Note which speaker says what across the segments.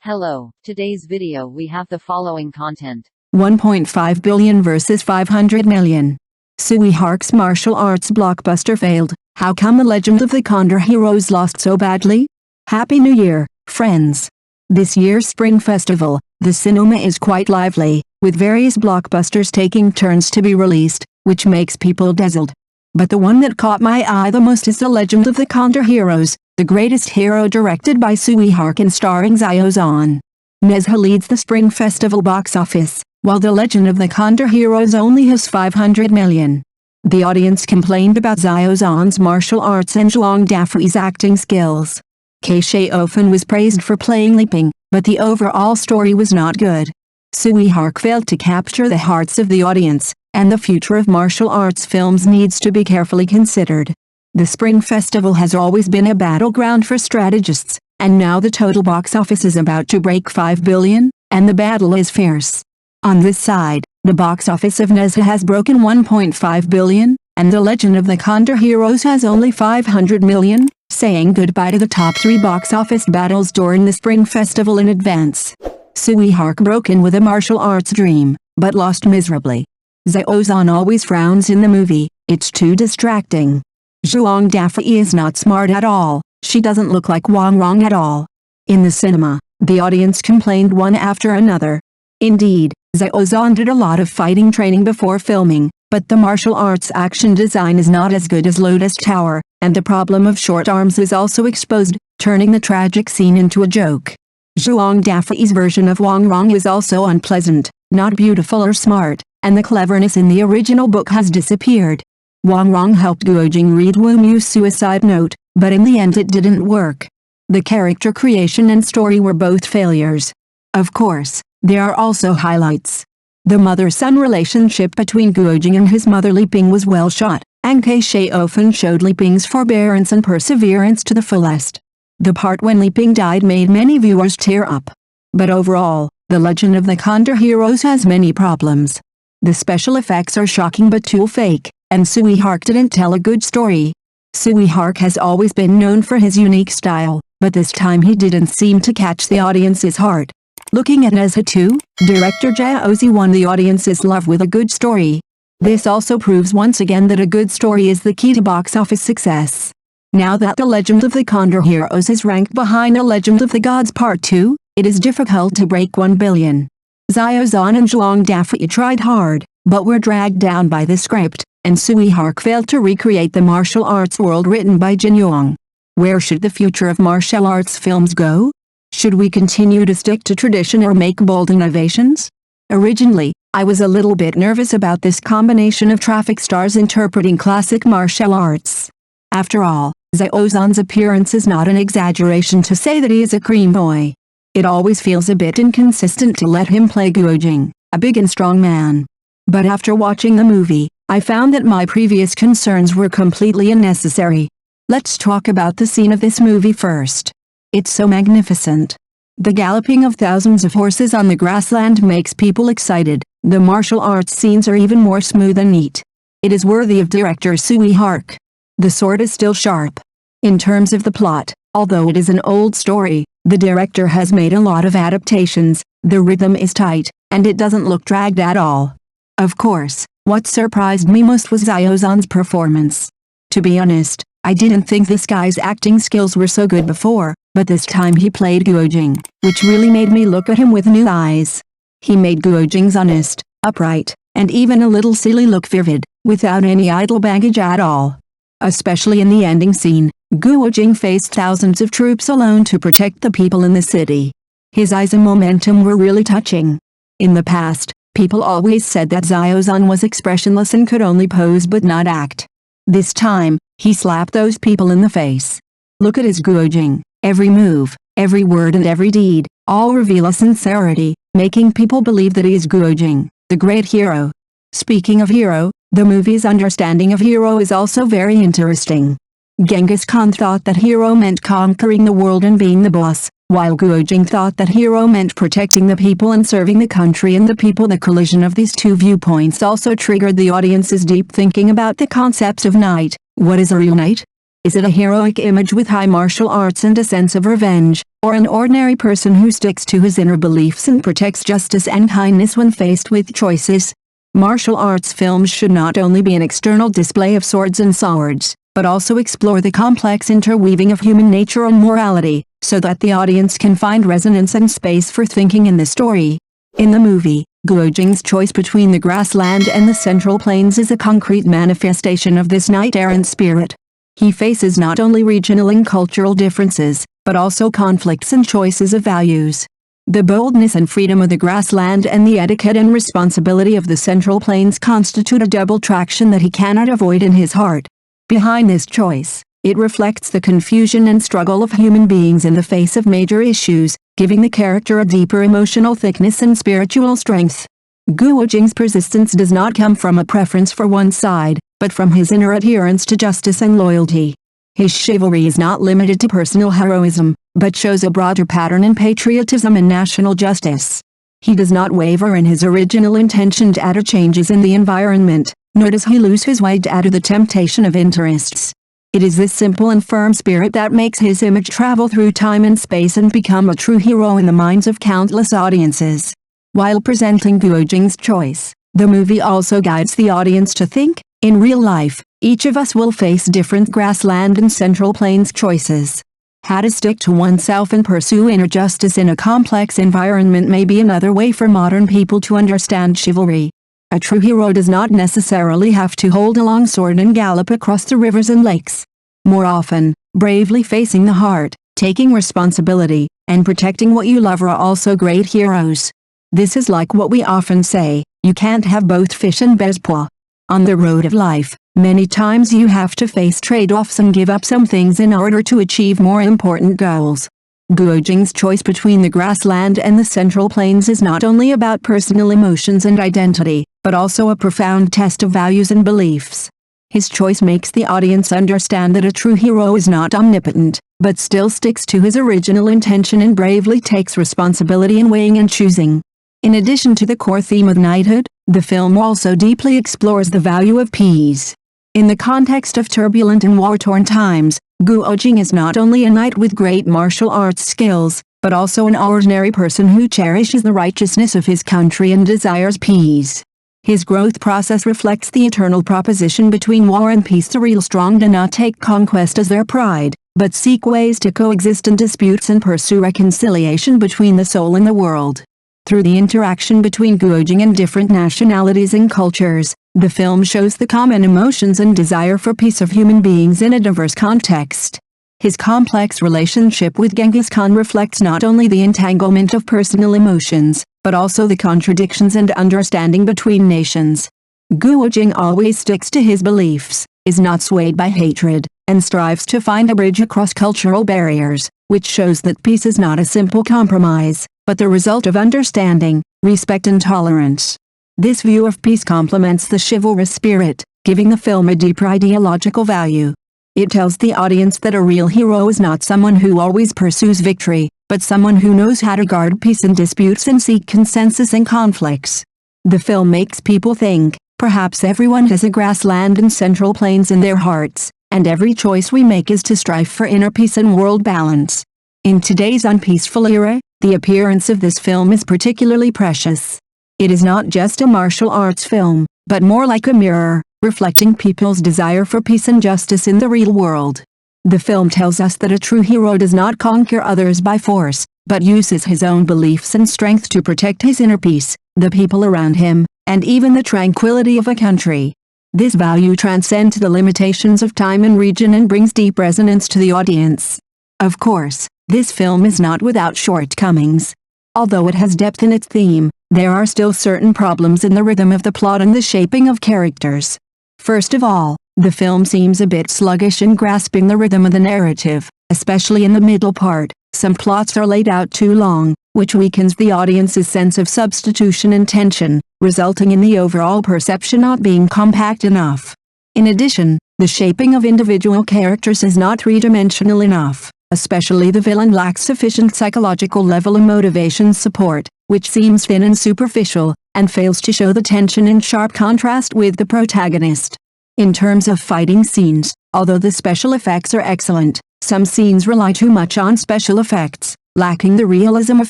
Speaker 1: Hello, today's video we have the following content.
Speaker 2: 1.5 billion versus 500 million. Sui Hark's martial arts blockbuster failed. How come the legend of the Condor Heroes lost so badly? Happy New Year, friends. This year's Spring Festival, the cinema is quite lively, with various blockbusters taking turns to be released, which makes people dazzled. But the one that caught my eye the most is The Legend of the Condor Heroes, the greatest hero, directed by Tsui Hark and starring Xiaozhan. Nezha leads the Spring Festival box office, while The Legend of the Condor Heroes only has 500 million. The audience complained about Xiaozhan's martial arts and Zhuang Dafei's acting skills. Ke Xiaofan was praised for playing Li Ping, but the overall story was not good. Tsui Hark failed to capture the hearts of the audience, and the future of martial arts films needs to be carefully considered. The Spring Festival has always been a battleground for strategists, and now the total box office is about to break 5 billion, and the battle is fierce. On this side, the box office of Nezha has broken 1.5 billion, and The Legend of the Condor Heroes has only 500 million, saying goodbye to the top 3 box office battles during the Spring Festival in advance. Tsui Hark broke in with a martial arts dream, but lost miserably. Xiaozhan always frowns in the movie, it's too distracting. Zhuang Dafei is not smart at all, she doesn't look like Wang Rong at all. In the cinema, the audience complained one after another. Indeed, Xiaozhan did a lot of fighting training before filming, but the martial arts action design is not as good as Lotus Tower, and the problem of short arms is also exposed, turning the tragic scene into a joke. Zhuang Dafei's version of Wang Rong is also unpleasant, not beautiful or smart, and the cleverness in the original book has disappeared. Wang Rong helped Guojing read Wu Mu's suicide note, but in the end it didn't work. The character creation and story were both failures. Of course, there are also highlights. The mother-son relationship between Guojing and his mother Li Ping was well shot, and Ke Xiaofan showed Li Ping's forbearance and perseverance to the fullest. The part when Li Ping died made many viewers tear up. But overall, The Legend of the Condor Heroes has many problems. The special effects are shocking but too fake, and Tsui Hark didn't tell a good story. Tsui Hark has always been known for his unique style, but this time he didn't seem to catch the audience's heart. Looking at Nezha 2, director Xiaozi won the audience's love with a good story. This also proves once again that a good story is the key to box office success. Now that The Legend of the Condor Heroes is ranked behind The Legend of the Gods Part 2, it is difficult to break 1 billion. Xiaozhan and Zhuang Dafei tried hard, but were dragged down by the script, and Tsui Hark failed to recreate the martial arts world written by Jin Yong. Where should the future of martial arts films go? Should we continue to stick to tradition or make bold innovations? Originally, I was a little bit nervous about this combination of traffic stars interpreting classic martial arts. After all, Xiaozhan's appearance is not an exaggeration to say that he is a cream boy. It always feels a bit inconsistent to let him play Guojing, a big and strong man. But after watching the movie, I found that my previous concerns were completely unnecessary. Let's talk about the scene of this movie first. It's so magnificent. The galloping of thousands of horses on the grassland makes people excited. The martial arts scenes are even more smooth and neat. It is worthy of director Tsui Hark. The sword is still sharp. In terms of the plot, although it is an old story, the director has made a lot of adaptations. The rhythm is tight, and it doesn't look dragged at all. Of course, what surprised me most was Xiaozhan's performance. To be honest, I didn't think this guy's acting skills were so good before, but this time he played Guojing, which really made me look at him with new eyes. He made Guojing's honest, upright, and even a little silly look vivid, without any idle baggage at all. Especially in the ending scene, Guojing faced thousands of troops alone to protect the people in the city. His eyes and momentum were really touching. In the past, people always said that Xiaozhan was expressionless and could only pose but not act. This time, he slapped those people in the face. Look at his Guojing, every move, every word and every deed, all reveal a sincerity, making people believe that he is Guojing, the great hero. Speaking of hero, the movie's understanding of hero is also very interesting. Genghis Khan thought that hero meant conquering the world and being the boss, while Guojing thought that hero meant protecting the people and serving the country and the people. The collision of these two viewpoints also triggered the audience's deep thinking about the concepts of knight. What is a real knight? Is it a heroic image with high martial arts and a sense of revenge, or an ordinary person who sticks to his inner beliefs and protects justice and kindness when faced with choices? Martial arts films should not only be an external display of swords and swords, but also explore the complex interweaving of human nature and morality, so that the audience can find resonance and space for thinking in the story. In the movie, Guo Jing's choice between the grassland and the Central Plains is a concrete manifestation of this knight-errant spirit. He faces not only regional and cultural differences, but also conflicts and choices of values. The boldness and freedom of the grassland and the etiquette and responsibility of the Central Plains constitute a double traction that he cannot avoid in his heart. Behind this choice, it reflects the confusion and struggle of human beings in the face of major issues, giving the character a deeper emotional thickness and spiritual strength. Guo Jing's persistence does not come from a preference for one side, but from his inner adherence to justice and loyalty. His chivalry is not limited to personal heroism, but shows a broader pattern in patriotism and national justice. He does not waver in his original intention to alter changes in the environment, nor does he lose his way to alter the temptation of interests. It is this simple and firm spirit that makes his image travel through time and space and become a true hero in the minds of countless audiences. While presenting Guo Jing's choice, the movie also guides the audience to think. In real life, each of us will face different grassland and Central Plains choices. How to stick to oneself and pursue inner justice in a complex environment may be another way for modern people to understand chivalry. A true hero does not necessarily have to hold a long sword and gallop across the rivers and lakes. More often, bravely facing the heart, taking responsibility, and protecting what you love are also great heroes. This is like what we often say, you can't have both fish and bespois. On the road of life, many times you have to face trade-offs and give up some things in order to achieve more important goals. Guo Jing's choice between the grassland and the Central Plains is not only about personal emotions and identity, but also a profound test of values and beliefs. His choice makes the audience understand that a true hero is not omnipotent, but still sticks to his original intention and bravely takes responsibility in weighing and choosing. In addition to the core theme of knighthood, the film also deeply explores the value of peace. In the context of turbulent and war-torn times, Guo Jing is not only a knight with great martial arts skills, but also an ordinary person who cherishes the righteousness of his country and desires peace. His growth process reflects the eternal proposition between war and peace. The real strong do not take conquest as their pride, but seek ways to coexist in disputes and pursue reconciliation between the soul and the world. Through the interaction between Guo Jing and different nationalities and cultures, the film shows the common emotions and desire for peace of human beings in a diverse context. His complex relationship with Genghis Khan reflects not only the entanglement of personal emotions, but also the contradictions and understanding between nations. Guo Jing always sticks to his beliefs, is not swayed by hatred, and strives to find a bridge across cultural barriers, which shows that peace is not a simple compromise, but the result of understanding, respect and tolerance. This view of peace complements the chivalrous spirit, giving the film a deeper ideological value. It tells the audience that a real hero is not someone who always pursues victory, but someone who knows how to guard peace in disputes and seek consensus in conflicts. The film makes people think, perhaps everyone has a grassland and Central Plains in their hearts, and every choice we make is to strive for inner peace and world balance. In today's unpeaceful era, the appearance of this film is particularly precious. It is not just a martial arts film, but more like a mirror, reflecting people's desire for peace and justice in the real world. The film tells us that a true hero does not conquer others by force, but uses his own beliefs and strength to protect his inner peace, the people around him, and even the tranquility of a country. This value transcends the limitations of time and region and brings deep resonance to the audience. Of course, this film is not without shortcomings. Although it has depth in its theme, there are still certain problems in the rhythm of the plot and the shaping of characters. First of all, the film seems a bit sluggish in grasping the rhythm of the narrative, especially in the middle part. Some plots are laid out too long, which weakens the audience's sense of substitution and tension, resulting in the overall perception not being compact enough. In addition, the shaping of individual characters is not three-dimensional enough. Especially the villain lacks sufficient psychological level and motivation support, which seems thin and superficial, and fails to show the tension in sharp contrast with the protagonist. In terms of fighting scenes, although the special effects are excellent, some scenes rely too much on special effects, lacking the realism of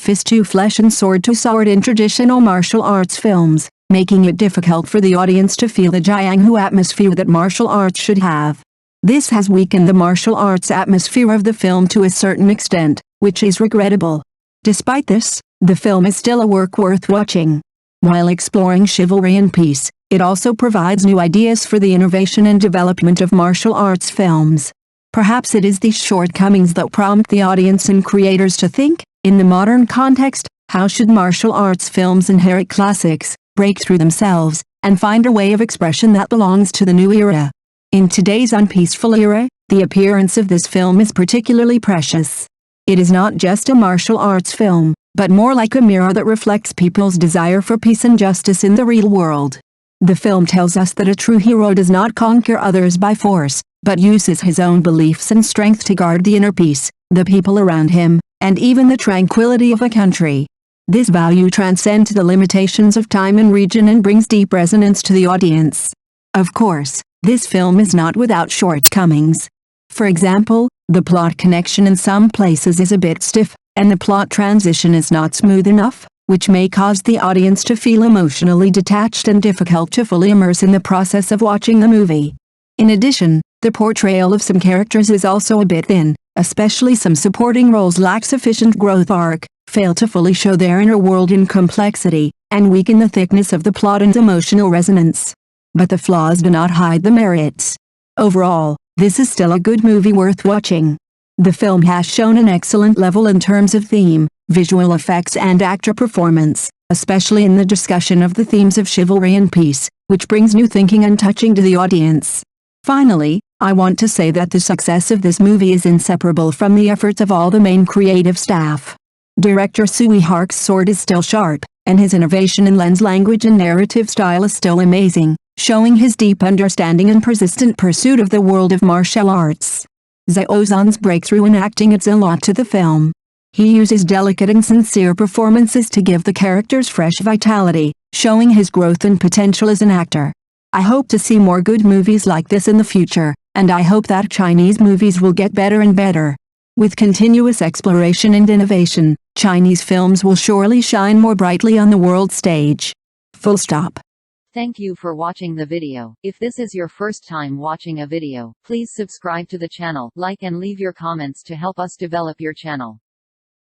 Speaker 2: fist-to-flesh and sword-to-sword in traditional martial arts films, making it difficult for the audience to feel the Jianghu atmosphere that martial arts should have. This has weakened the martial arts atmosphere of the film to a certain extent, which is regrettable. Despite this, the film is still a work worth watching. While exploring chivalry and peace, it also provides new ideas for the innovation and development of martial arts films. Perhaps it is these shortcomings that prompt the audience and creators to think, in the modern context, how should martial arts films inherit classics, break through themselves, and find a way of expression that belongs to the new era? In today's unpeaceful era, the appearance of this film is particularly precious. It is not just a martial arts film, but more like a mirror that reflects people's desire for peace and justice in the real world. The film tells us that a true hero does not conquer others by force, but uses his own beliefs and strength to guard the inner peace, the people around him, and even the tranquility of a country. This value transcends the limitations of time and region and brings deep resonance to the audience. Of course, this film is not without shortcomings. For example, the plot connection in some places is a bit stiff, and the plot transition is not smooth enough, which may cause the audience to feel emotionally detached and difficult to fully immerse in the process of watching the movie. In addition, the portrayal of some characters is also a bit thin, especially some supporting roles lack sufficient growth arc, fail to fully show their inner world in complexity, and weaken the thickness of the plot and emotional resonance. But the flaws do not hide the merits. Overall, this is still a good movie worth watching. The film has shown an excellent level in terms of theme, visual effects and actor performance, especially in the discussion of the themes of chivalry and peace, which brings new thinking and touching to the audience. Finally, I want to say that the success of this movie is inseparable from the efforts of all the main creative staff. Director Sui Hark's sword is still sharp, and his innovation in lens language and narrative style is still amazing, showing his deep understanding and persistent pursuit of the world of martial arts. Zhao Zhan's breakthrough in acting adds a lot to the film. He uses delicate and sincere performances to give the characters fresh vitality, showing his growth and potential as an actor. I hope to see more good movies like this in the future, and I hope that Chinese movies will get better and better. With continuous exploration and innovation, Chinese films will surely shine more brightly on the world stage. Full stop.
Speaker 1: Thank you for watching the video. If this is your first time watching a video, please subscribe to the channel, like and leave your comments to help us develop your channel.